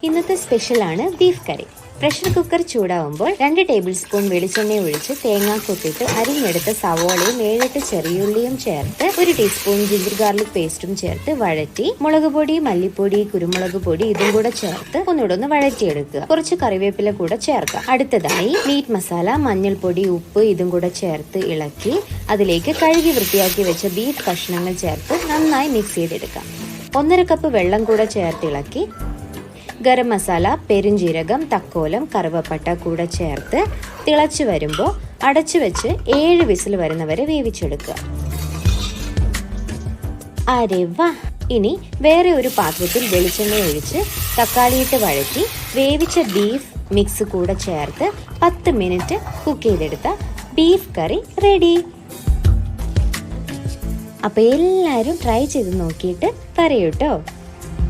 ഇന്നത്തെ സ്പെഷ്യലാണ് ബീഫ് കറി. Pressure cooker ചൂടാവുമ്പോൾ 2 table spoon വെളിച്ചെണ്ണ ഒഴിച്ച് തേങ്ങാക്കൊത്തിട്ട് അരിഞ്ഞെടുത്ത സവോളയും 7-8 ചെറിയുള്ളിയും ചേർത്ത് 1 ടീസ്പൂൺ ജിഞ്ചർ ഗാർലിക് പേസ്റ്റും ചേർത്ത് വഴറ്റി മുളക് പൊടി, മല്ലിപ്പൊടി, കുരുമുളക് പൊടി ഇതും കൂടെ ചേർത്ത് ഒന്നുകൂടെ വഴറ്റിയെടുക്കുക. കുറച്ച് കറിവേപ്പില കൂടെ ചേർക്കുക. അടുത്തതായി മീറ്റ് മസാല, മഞ്ഞൾപ്പൊടി, ഉപ്പ് ഇതും കൂടെ ചേർത്ത് ഇളക്കി അതിലേക്ക് കഴുകി വൃത്തിയാക്കി വെച്ച ബീഫ് കഷ്ണങ്ങൾ ചേർത്ത് നന്നായി മിക്സ് ചെയ്തെടുക്കാം. 1.5 കപ്പ് വെള്ളം കൂടെ ചേർത്ത് ഇളക്കി ഗരം മസാല, പെരുംജീരകം, തക്കോലം, കറുവപ്പട്ട കൂടെ ചേർത്ത് തിളച്ചു വരുമ്പോൾ അടച്ചു വെച്ച് 7 വിസിൽ വരുന്നവരെ വേവിച്ചെടുക്കുക. അരെ വാ! ഇനി വേറെ ഒരു പാത്രത്തിൽ വെളിച്ചെണ്ണ ഒഴിച്ച് തക്കാളിയിട്ട് വഴറ്റി വേവിച്ച ബീഫ് മിക്സ് കൂടെ ചേർത്ത് 10 മിനിറ്റ് കുക്ക് ചെയ്തെടുത്ത ബീഫ് കറി റെഡി. അപ്പോൾ എല്ലാവരും ട്രൈ ചെയ്ത് നോക്കിയിട്ട് പറയൂട്ടോ.